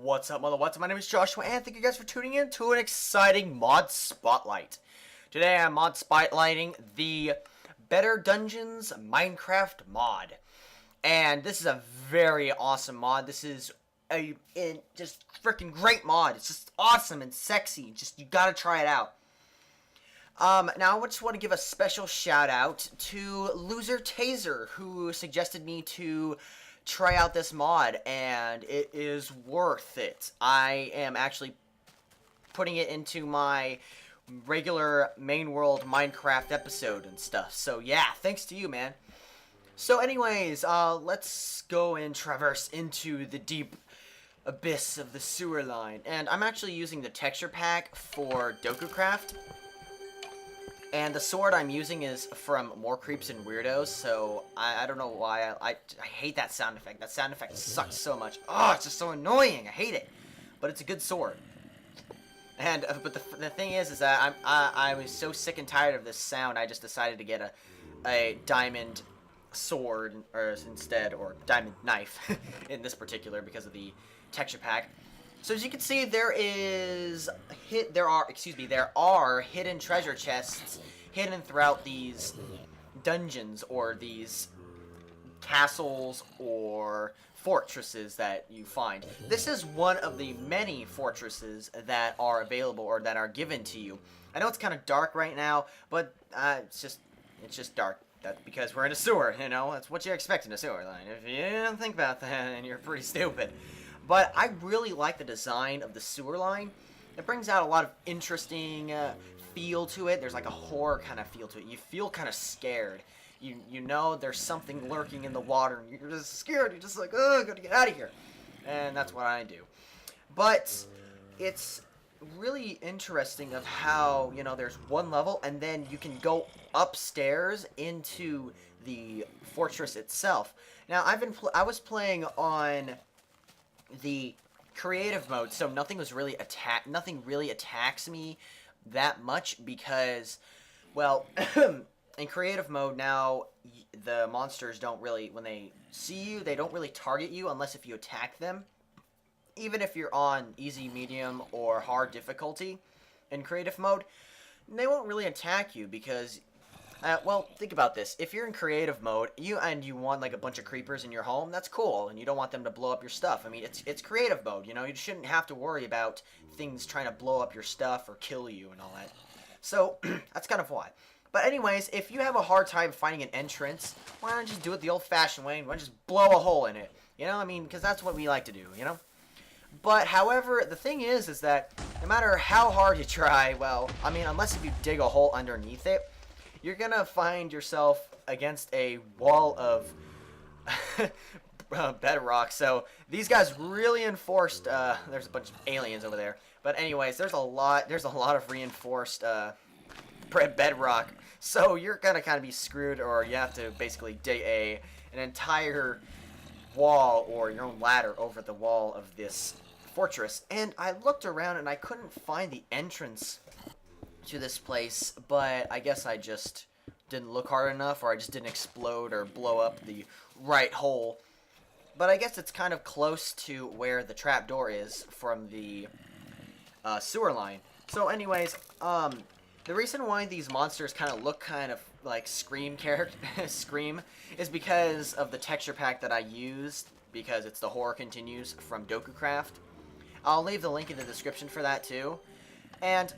What's up, mother? What's up? My name is Joshua, and thank you guys for tuning in to an exciting mod spotlight. Today I'm mod spotlighting the Better Dungeons Minecraft mod, and this is a very awesome mod. This is a just freaking great mod. It's just awesome and sexy. Just you gotta try it out. Now I just want to give a special shout out to Loser Taser, who suggested me to try out this mod, and it is worth it. I am actually putting it into my regular main world Minecraft episode and stuff. So yeah, thanks to you, man. So anyways, let's go and traverse into the deep abyss of the sewer line. And I'm actually using the texture pack for DokuCraft. And the sword I'm using is from More Creeps and Weirdos, so I don't know why. I hate that sound effect. That sound effect sucks so much. Oh, it's just so annoying. I hate it. But it's a good sword. And but the thing is that I was so sick and tired of this sound, I just decided to get a diamond sword instead, or diamond knife in this particular because of the texture pack. So as you can see, there are hidden treasure chests hidden throughout these dungeons or these castles or fortresses that you find. This is one of the many fortresses that are available or that are given to you. I know it's kind of dark right now, but it's just dark. That's because we're in a sewer, you know? That's what you expect in a sewer line. If you didn't think about that, then you're pretty stupid. But I really like the design of the sewer line. It brings out a lot of interesting feel to it. There's like a horror kind of feel to it. You feel kind of scared. You know there's something lurking in the water, and you're just scared. You're just like, oh, I gotta get out of here. And that's what I do. But it's really interesting of how, you know, there's one level, and then you can go upstairs into the fortress itself. Now, I was playing on the creative mode, so nothing really attacks me that much because, well, in creative mode now, the monsters don't really, when they see you, they don't really target you unless if you attack them. Even if you're on easy, medium, or hard difficulty in creative mode, they won't really attack you because, well, think about this. If you're in creative mode, you want like a bunch of creepers in your home, that's cool, and you don't want them to blow up your stuff. I mean, it's creative mode, you know? You shouldn't have to worry about things trying to blow up your stuff or kill you and all that. So, that's kind of why. But anyways, if you have a hard time finding an entrance, why don't you just do it the old-fashioned way and why don't you just blow a hole in it? You know, I mean, because that's what we like to do, you know? But, however, the thing is that no matter how hard you try, well, I mean, unless if you dig a hole underneath it, you're gonna find yourself against a wall of bedrock. So these guys really enforced. There's a bunch of aliens over there. But anyways, there's a lot of reinforced bedrock. So you're gonna kind of be screwed, or you have to basically dig an entire wall or your own ladder over the wall of this fortress. And I looked around and I couldn't find the entrance to this place, but I guess I just didn't look hard enough, or I just didn't explode or blow up the right hole. But I guess it's kind of close to where the trapdoor is from the sewer line. So anyways, the reason why these monsters kind of look kind of like Scream is because of the texture pack that I used, because it's the Horror Continues from DokuCraft. I'll leave the link in the description for that too. And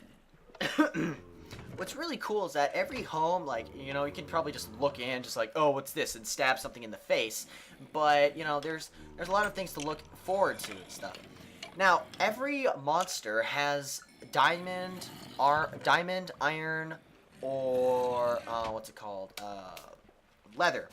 what's really cool is that every home, like, you know, you can probably just look in, just like, oh, what's this, and stab something in the face. But, you know, there's a lot of things to look forward to and stuff. Now, every monster has diamond, iron, or, what's it called, leather.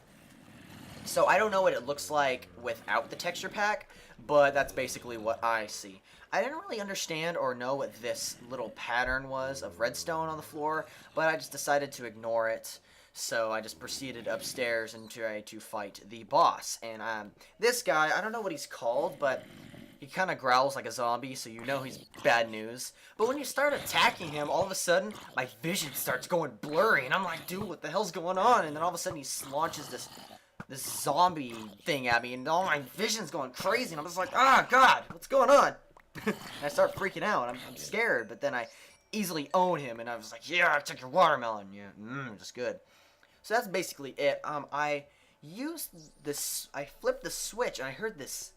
So I don't know what it looks like without the texture pack, but that's basically what I see. I didn't really understand or know what this little pattern was of redstone on the floor, but I just decided to ignore it. So I just proceeded upstairs and tried to fight the boss. And this guy, I don't know what he's called, but he kind of growls like a zombie, so you know he's bad news. But when you start attacking him, all of a sudden, my vision starts going blurry, and I'm like, dude, what the hell's going on? And then all of a sudden he launches this this zombie thing at me, and all my vision's going crazy, and I'm just like, ah, God, what's going on? And I start freaking out. I'm scared, but then I easily own him, and I was like, yeah, I took your watermelon. Yeah, just good. So that's basically it. I used this, I flipped the switch, and I heard this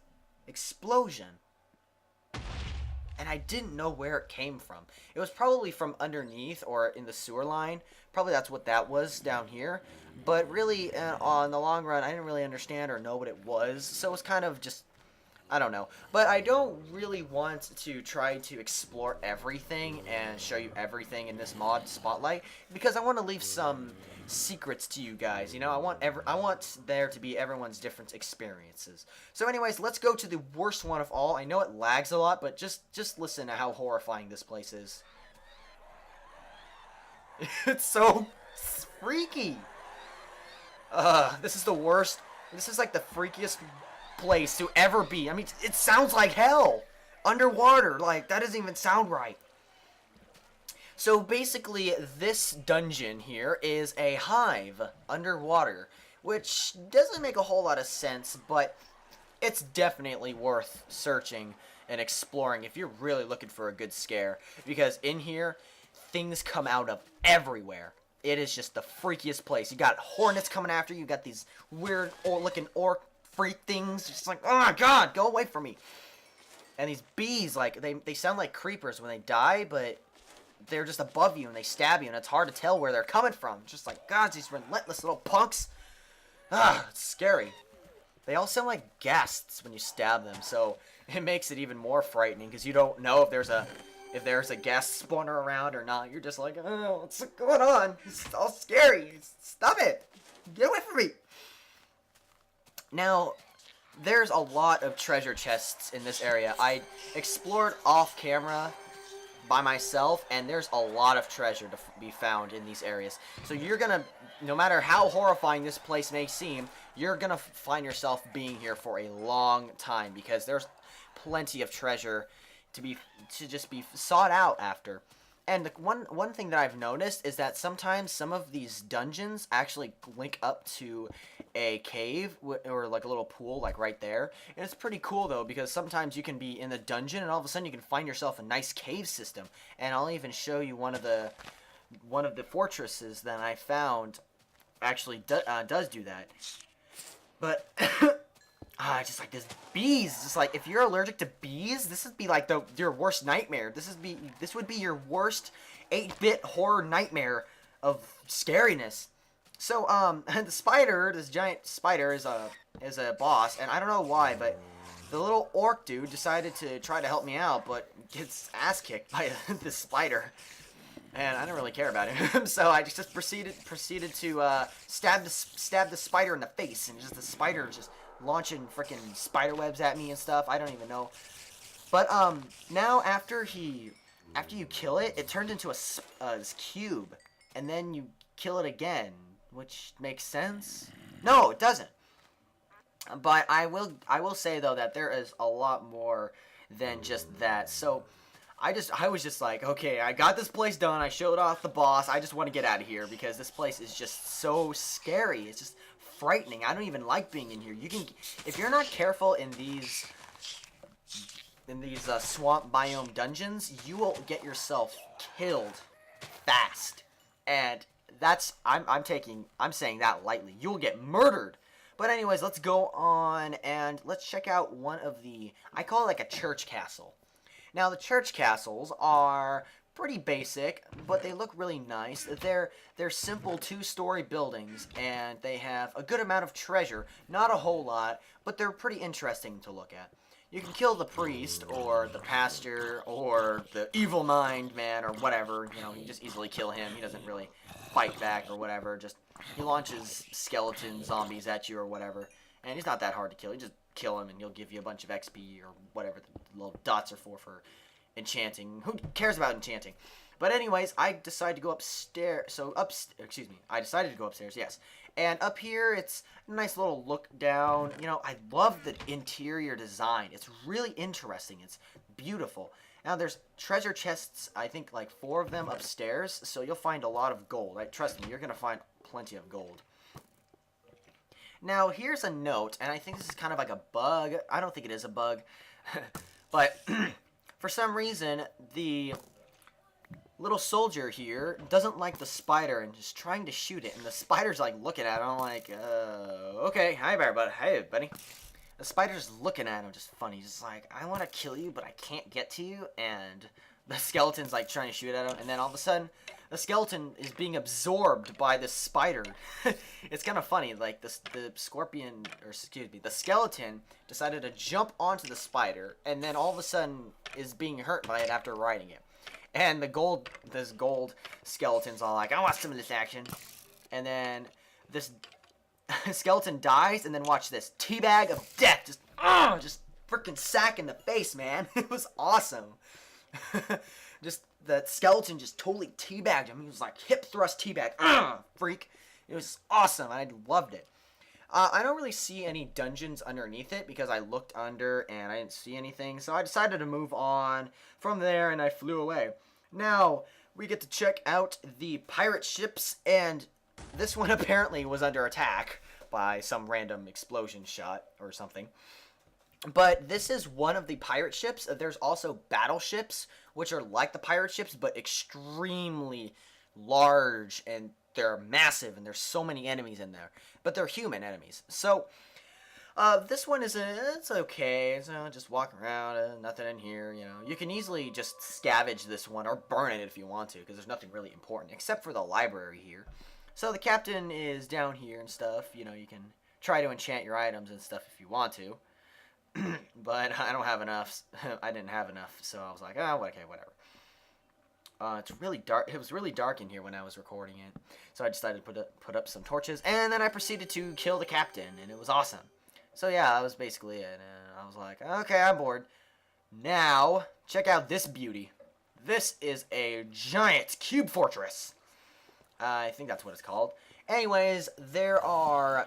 explosion. And I didn't know where it came from. It was probably from underneath or in the sewer line. Probably that's what that was down here. But really, on the long run, I didn't really understand or know what it was. So it was kind of just, I don't know. But I don't really want to try to explore everything and show you everything in this mod Spotlight. Because I want to leave some secrets to you guys. You know, I want there to be everyone's different experiences. So anyways, let's go to the worst one of all. I know it lags a lot, but just listen to how horrifying this place is. It's so freaky. This is the worst. This is like the freakiest place to ever be. I mean, it sounds like hell. Underwater, like, that doesn't even sound right. So basically, this dungeon here is a hive underwater, which doesn't make a whole lot of sense, but it's definitely worth searching and exploring if you're really looking for a good scare, because in here, things come out of everywhere. It is just the freakiest place. You got hornets coming after you, you got these weird looking orc freak things, just like, oh my god, go away from me. And these bees, like, they sound like creepers when they die, but they're just above you and they stab you, and it's hard to tell where they're coming from. Just like, God, these relentless little punks. It's scary. They all sound like ghasts when you stab them, so it makes it even more frightening because you don't know if there's a ghast spawner around or not. You're just like, oh, what's going on? It's all scary. Stop it. Get away from me. Now, there's a lot of treasure chests in this area. I explored off camera by myself, and there's a lot of treasure to be found in these areas. So you're gonna, no matter how horrifying this place may seem, you're gonna find yourself being here for a long time because there's plenty of treasure to just be sought out after. And the one thing that I've noticed is that sometimes some of these dungeons actually link up to a cave or like a little pool, like right there. And it's pretty cool though, because sometimes you can be in the dungeon and all of a sudden you can find yourself a nice cave system. And I'll even show you one of the fortresses that I found actually does do that. But just like this bees, just like if you're allergic to bees, this would be like your worst nightmare. This would be your worst 8-bit horror nightmare of scariness. So the spider, this giant spider is a boss, and I don't know why, but the little orc dude decided to try to help me out, but gets ass kicked by this spider. And I don't really care about him, so I just proceeded to stab the spider in the face, and just the spider just launching freaking spider webs at me and stuff. I don't even know. But now after you kill it, it turns into this cube, and then you kill it again, which makes sense. No, it doesn't. But I will say though that there is a lot more than just that. So I was just like, okay, I got this place done. I showed off the boss. I just want to get out of here because this place is just so scary. It's just frightening. I don't even like being in here. If you're not careful in these swamp biome dungeons, you will get yourself killed fast. And I'm saying that lightly. You will get murdered. But anyways, let's go on and let's check out one of I call it like a church castle. Now, the church castles are pretty basic, but they look really nice. They're simple 2-story buildings, and they have a good amount of treasure. Not a whole lot, but they're pretty interesting to look at. You can kill the priest, or the pastor, or the evil mind man, or whatever. You know, you just easily kill him. He doesn't really fight back or whatever. Just, he launches skeleton zombies at you or whatever. And he's not that hard to kill. You just kill him and he'll give you a bunch of XP or whatever the little dots are for enchanting. Who cares about enchanting? But anyways, I decided to go upstairs. I decided to go upstairs, yes. And up here, it's a nice little look down. You know, I love the interior design. It's really interesting. It's beautiful. Now, there's treasure chests, I think like 4 of them upstairs. So you'll find a lot of gold. Trust me, you're going to find plenty of gold. Now, here's a note, and I think this is kind of like a bug. I don't think it is a bug. But for some reason, the little soldier here doesn't like the spider and is trying to shoot it. And the spider's like looking at him like, okay, hi there, buddy. Hey, buddy. The spider's looking at him just funny. Just like, I want to kill you, but I can't get to you. And the skeleton's like trying to shoot at him. And then all of a sudden, the skeleton is being absorbed by the spider. It's kind of funny. Like, the scorpion, or excuse me, the skeleton decided to jump onto the spider. And then all of a sudden is being hurt by it after riding it. And this gold skeleton's all like, I want some of this action. And then this skeleton dies, and then watch this. Teabag of death. Just freaking sack in the face, man. It was awesome. Just, the skeleton just totally teabagged him. He was like, hip thrust teabag. Freak. It was awesome. I loved it. I don't really see any dungeons underneath it because I looked under and I didn't see anything. So I decided to move on from there and I flew away. Now, we get to check out the pirate ships, and this one apparently was under attack by some random explosion shot or something. But this is one of the pirate ships. There's also battleships, which are like the pirate ships, but extremely large, and they're massive, and there's so many enemies in there. But they're human enemies. So, this one is, it's okay. It's, just walk around, nothing in here, you know. You can easily just scavenge this one, or burn it if you want to, because there's nothing really important, except for the library here. So the captain is down here and stuff. You know, you can try to enchant your items and stuff if you want to. But I don't have enough. I didn't have enough, so I was like, oh, okay, whatever. It's really dark. It was really dark in here when I was recording it, so I decided to put up some torches, and then I proceeded to kill the captain, and it was awesome. So yeah, that was basically it, and I was like, okay, I'm bored. Now, check out this beauty. This is a giant cube fortress. I think that's what it's called. Anyways, there are,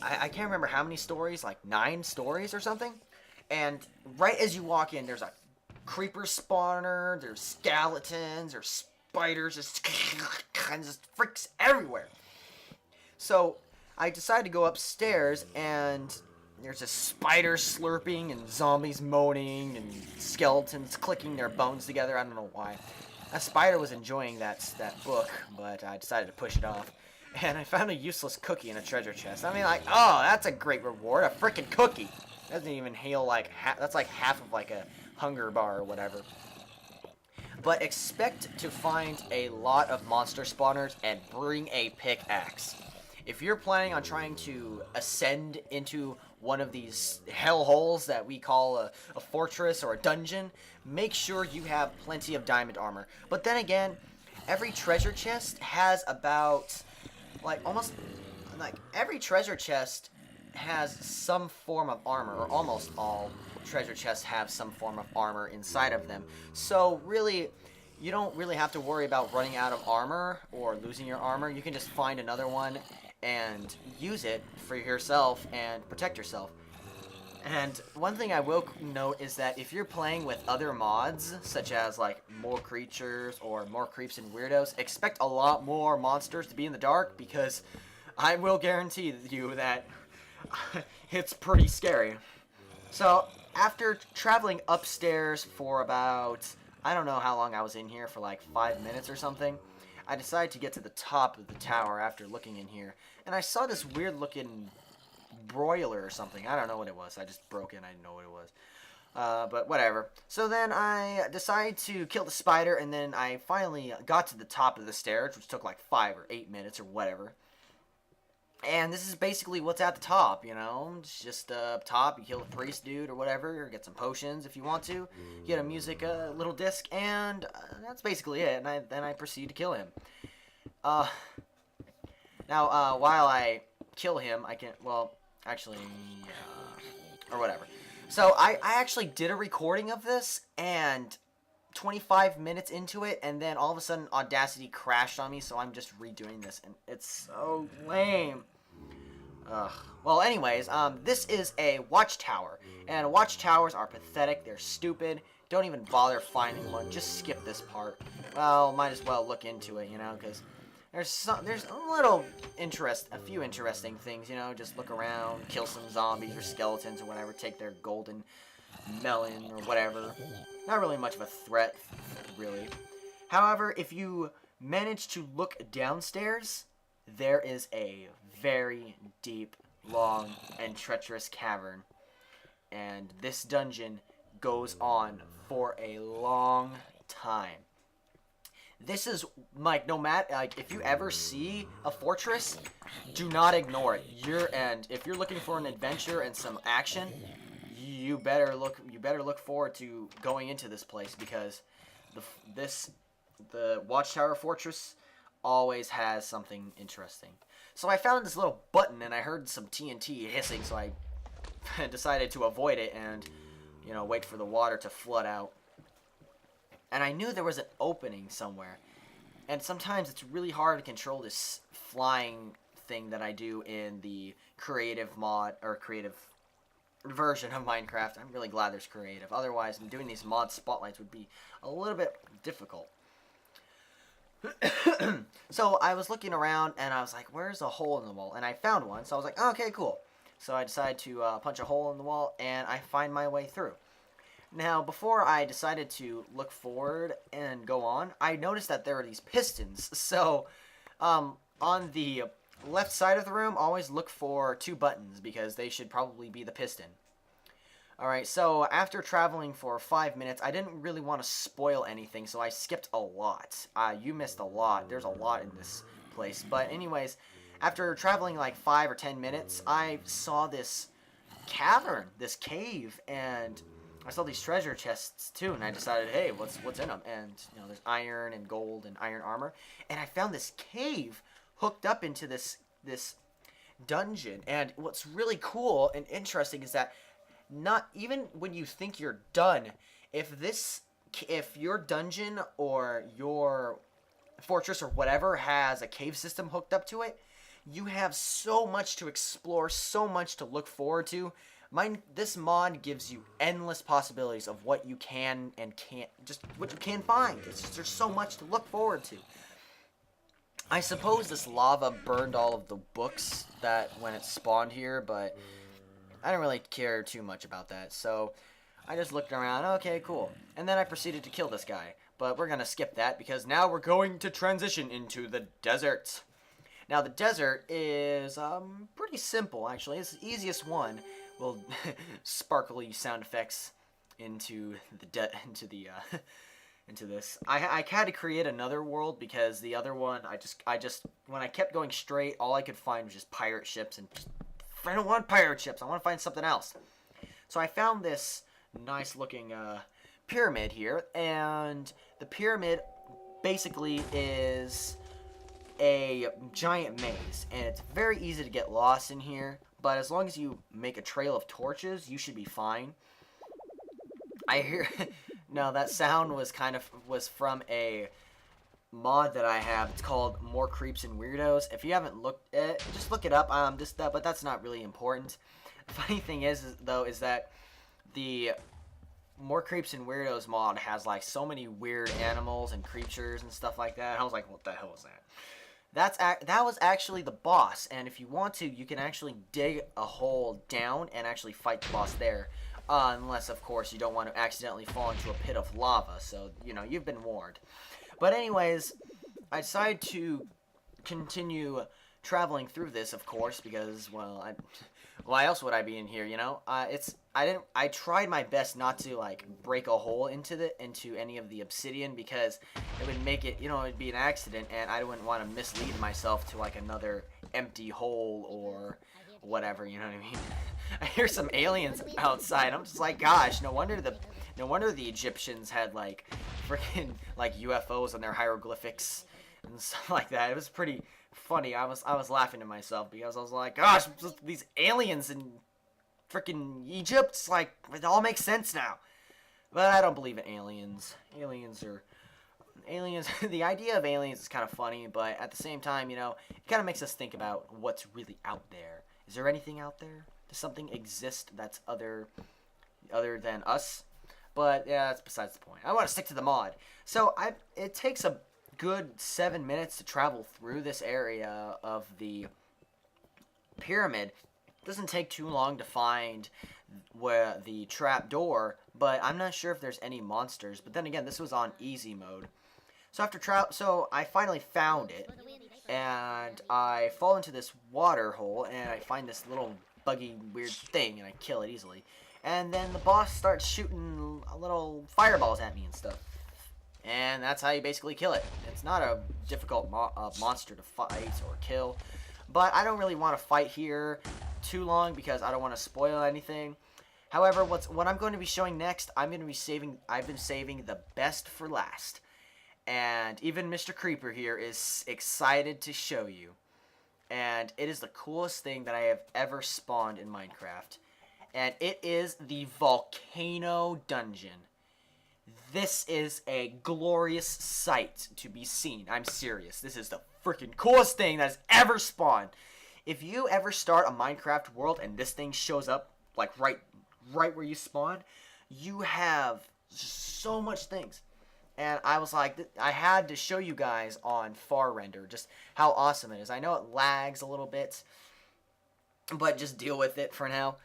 I can't remember how many stories, like 9 stories or something. And right as you walk in, there's a creeper spawner, there's skeletons, there's spiders, just freaks everywhere. So I decided to go upstairs, and there's a spider slurping and zombies moaning and skeletons clicking their bones together. I don't know why. A spider was enjoying that book, but I decided to push it off. And I found a useless cookie in a treasure chest. I mean, like, oh, that's a great reward. A freaking cookie. Doesn't even heal like that's like half of like a hunger bar or whatever. But expect to find a lot of monster spawners and bring a pickaxe. If you're planning on trying to ascend into one of these hellholes that we call a fortress or a dungeon, make sure you have plenty of diamond armor. But then again, every treasure chest has about, like, almost, like, every treasure chest has some form of armor, or almost all treasure chests have some form of armor inside of them. So really, you don't really have to worry about running out of armor or losing your armor. You can just find another one and use it for yourself and protect yourself. And one thing I will note is that if you're playing with other mods, such as like more creatures or more creeps and weirdos, expect a lot more monsters to be in the dark, because I will guarantee you that it's pretty scary. So after traveling upstairs for about, I don't know how long I was in here, for like 5 minutes or something, I decided to get to the top of the tower after looking in here, and I saw this weird looking broiler or something. I don't know what it was. I just broke in. I didn't know what it was. But whatever. So then I decided to kill the spider, and then I finally got to the top of the stairs, which took like 5 or 8 minutes or whatever. And this is basically what's at the top, you know? It's just up top, you kill the priest dude or whatever, or get some potions if you want to. Get a music little disc, and that's basically it. And then I proceed to kill him. Now, while I kill him, I can, well, actually, or whatever. So I actually did a recording of this, and 25 minutes into it, and then all of a sudden Audacity crashed on me, so I'm just redoing this, and it's so lame. Well, anyways, this is a watchtower, and watchtowers are pathetic. They're stupid. Don't even bother finding one. Just skip this part. Well, might as well look into it, you know, because there's a few interesting things, you know. Just look around, kill some zombies or skeletons or whatever, take their golden melon or whatever. Not really much of a threat, really. However, if you manage to look downstairs, there is a very deep, long, and treacherous cavern. And this dungeon goes on for a long time. This is, like, no matter, like, if you ever see a fortress, do not ignore it. And if you're looking for an adventure and some action, you better look forward to going into this place, because the Watchtower Fortress always has something interesting. So I found this little button, and I heard some TNT hissing, so I decided to avoid it and, you know, wait for the water to flood out. And I knew there was an opening somewhere. And sometimes it's really hard to control this flying thing that I do in the creative mod, or creative version of Minecraft. I'm really glad there's creative. Otherwise, doing these mod spotlights would be a little bit difficult. So I was looking around, and I was like, where's a hole in the wall? And I found one, so I was like, okay, cool. So I decided to punch a hole in the wall, and I find my way through. Now, before I decided to look forward and go on, I noticed that there are these pistons. So, on the left side of the room, always look for 2 buttons, because they should probably be the piston. Alright, so after traveling for 5 minutes, I didn't really want to spoil anything, so I skipped a lot. You missed a lot. There's a lot in this place. But anyways, after traveling like 5 or 10 minutes, I saw this cavern, this cave, and I saw these treasure chests too, and I decided, hey, what's in them? And, you know, there's iron and gold and iron armor, and I found this cave hooked up into this dungeon. And what's really cool and interesting is that not even when you think you're done, if your dungeon or your fortress or whatever has a cave system hooked up to it, you have so much to explore, so much to look forward to. This mod gives you endless possibilities of what you can and can't, just what you can find. There's so much to look forward to. I suppose this lava burned all of the books that when it spawned here, but I didn't really care too much about that. So I just looked around, okay, cool. And then I proceeded to kill this guy. But we're going to skip that, because now we're going to transition into the desert. Now the desert is pretty simple, actually. It's the easiest one. We'll sparkly sound effects into this. I had to create another world, because the other one I just when I kept going straight, all I could find was just pirate ships, and I don't want pirate ships. I want to find something else. So I found this nice looking pyramid here, and the pyramid basically is a giant maze, and it's very easy to get lost in here. But as long as you make a trail of torches, you should be fine. I hear... No, that sound was from a mod that I have. It's called More Creeps and Weirdos. If you haven't looked at it, just look it up. But that's not really important. The funny thing is that the More Creeps and Weirdos mod has like so many weird animals and creatures and stuff like that. I was like, what the hell was that? That was actually the boss, and if you want to, you can actually dig a hole down and actually fight the boss there. Unless, of course, you don't want to accidentally fall into a pit of lava, so, you know, you've been warned. But anyways, I decided to continue traveling through this, of course, because, well, why else would I be in here, you know? I tried my best not to, like, break a hole into any of the obsidian, because it would make it, you know, it'd be an accident, and I wouldn't want to mislead myself to, like, another empty hole or whatever, you know what I mean? I hear some aliens outside. I'm just like, gosh, no wonder the Egyptians had, like, freaking, like, UFOs on their hieroglyphics and stuff like that. It was pretty funny. I was laughing to myself, because I was like, gosh, these aliens in freaking Egypt, it's like, it all makes sense now. But I don't believe in aliens. Aliens, the idea of aliens is kind of funny, but at the same time, you know, it kind of makes us think about what's really out there. Is there anything out there? Does something exist that's other than us? But yeah, that's besides the point. I want to stick to the mod. So it takes a good 7 minutes to travel through this area of the pyramid. It doesn't take too long to find where the trap door, but I'm not sure if there's any monsters. But then again, this was on easy mode. So so I finally found it, and I fall into this water hole, and I find this little buggy weird thing, and I kill it easily. And then the boss starts shooting little fireballs at me and stuff. And that's how you basically kill it. It's not a difficult monster to fight or kill. But I don't really want to fight here too long because I don't want to spoil anything. However, what I'm going to be showing next, I've been saving the best for last. And even Mr. Creeper here is excited to show you. And it is the coolest thing that I have ever spawned in Minecraft. And it is the Volcano Dungeon. This is a glorious sight to be seen. I'm serious. This is the freaking coolest thing that has ever spawned. If you ever start a Minecraft world and this thing shows up, like right where you spawn, you have so much things. And I was like, I had to show you guys on far render just how awesome it is. I know it lags a little bit, but just deal with it for now.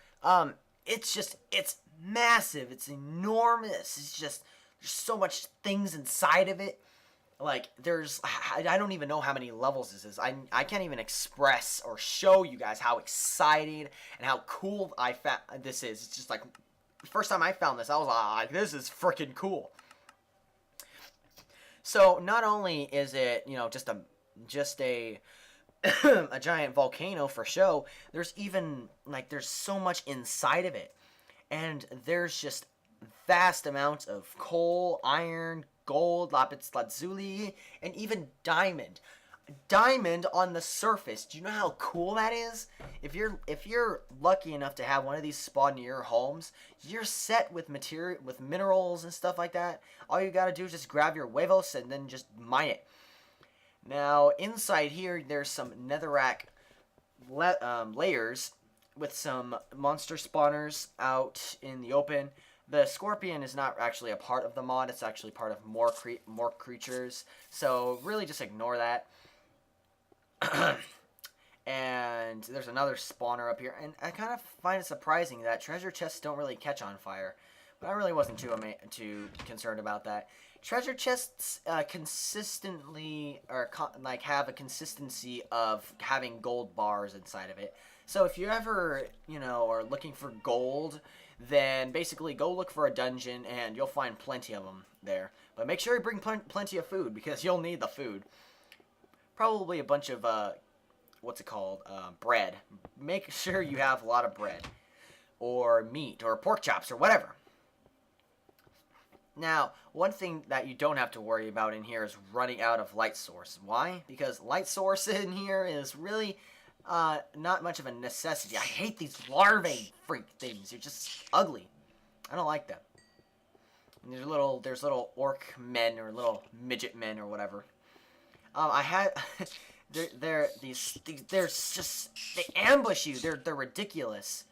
It's massive. It's enormous. It's just, there's so much things inside of it. Like, I don't even know how many levels this is. I can't even express or show you guys how excited and how cool this is. It's just like, the first time I found this, I was like, this is freaking cool. So, not only is it, just a a giant volcano for show, there's even, there's so much inside of it. And there's just vast amounts of coal, iron, gold, lapis lazuli, and even diamond. Diamond on the surface. Do you know how cool that is? If you're lucky enough to have one of these spawn near your homes, you're set with minerals and stuff like that. All you gotta do is just grab your huevos and then just mine it. Now, inside here, there's some netherrack layers with some monster spawners out in the open. The scorpion is not actually a part of the mod. It's actually part of more creatures. So, really just ignore that. And there's another spawner up here. And I kind of find it surprising that treasure chests don't really catch on fire. But I really wasn't too concerned about that. Treasure chests consistently, or have a consistency of having gold bars inside of it. So if you ever, are looking for gold, then basically go look for a dungeon and you'll find plenty of them there. But make sure you bring plenty of food because you'll need the food. Probably a bunch of, bread. Make sure you have a lot of bread. Or meat, or pork chops, or whatever. Now, one thing that you don't have to worry about in here is running out of light source. Why? Because light source in here is really not much of a necessity. I hate these larvae freak things. They're just ugly. I don't like them. And there's little orc men or little midget men or whatever. They ambush you. They're ridiculous.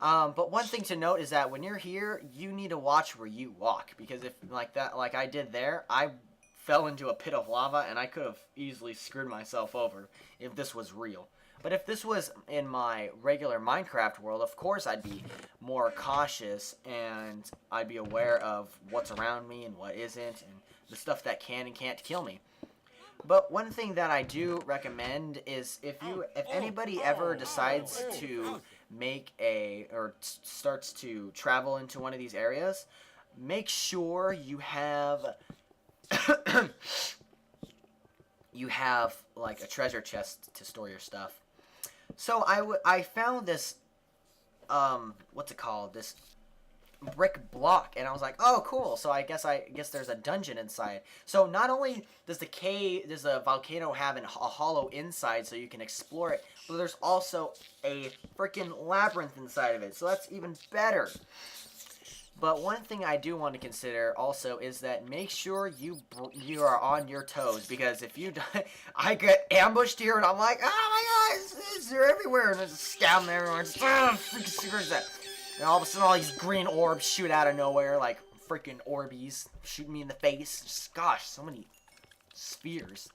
But one thing to note is that when you're here, you need to watch where you walk. Because if, like I did there, I fell into a pit of lava, and I could have easily screwed myself over if this was real. But if this was in my regular Minecraft world, of course I'd be more cautious, and I'd be aware of what's around me and what isn't, and the stuff that can and can't kill me. But one thing that I do recommend is if anybody ever decides to starts to travel into one of these areas, make sure you have like a treasure chest to store your stuff. So I found this this brick block, and I was like, oh cool, so I guess there's a dungeon inside. So not only does the volcano have a hollow inside so you can explore it, but there's also a freaking labyrinth inside of it, so that's even better. But one thing I do want to consider also is that make sure you are on your toes, because if you die, I get ambushed here and I'm like, oh my god, they're everywhere, and there's a scam there, and I'm just, freaking secrets that. And all of a sudden, all these green orbs shoot out of nowhere, like freaking Orbeez, shooting me in the face. Just, gosh, so many spheres.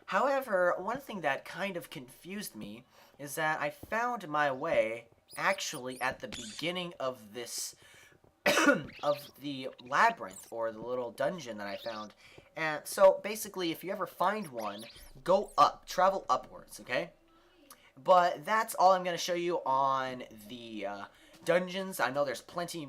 However, one thing that kind of confused me is that I found my way actually at the beginning of this of the labyrinth, or the little dungeon that I found. And so basically, if you ever find one, go up, travel upwards, okay? But that's all I'm going to show you on the dungeons. I know there's plenty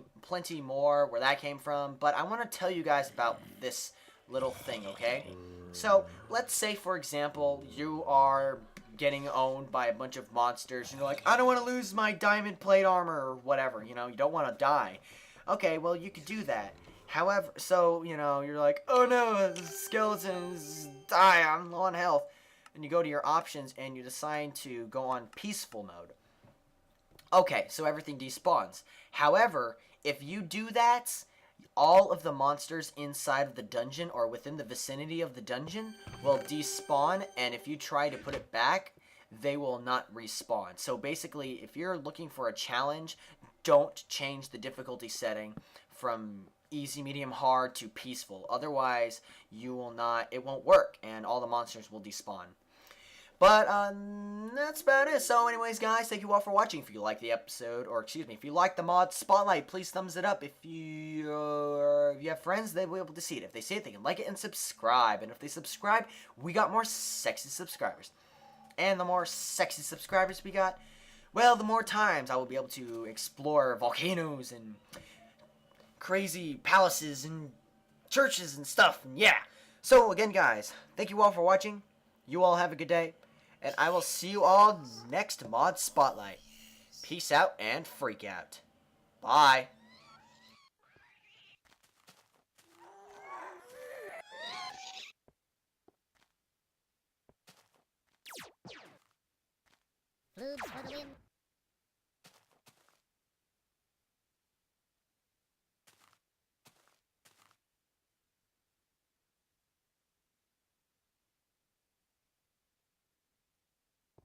more where that came from, but I want to tell you guys about this little thing, okay? So, let's say, for example, you are getting owned by a bunch of monsters, and you're like, I don't want to lose my diamond plate armor, or whatever, you don't want to die. Okay, well, you could do that. However, so, you're like, oh no, the skeletons die, I'm low on health. And you go to your options, and you decide to go on peaceful mode. Okay, so everything despawns. However, if you do that, all of the monsters inside of the dungeon or within the vicinity of the dungeon will despawn, and if you try to put it back, they will not respawn. So basically, if you're looking for a challenge, don't change the difficulty setting from easy, medium, hard to peaceful. Otherwise, it won't work, and all the monsters will despawn. But that's about it. So anyways, guys, thank you all for watching. If you like the episode, or excuse me, if you like the mod spotlight, please thumbs it up. If you have friends, they'll be able to see it. If they see it, they can like it and subscribe. And if they subscribe, we got more sexy subscribers. And the more sexy subscribers we got, well, the more times I will be able to explore volcanoes and crazy palaces and churches and stuff. And yeah. So again, guys, thank you all for watching. You all have a good day. And I will see you all next mod spotlight. Peace out and freak out. Bye.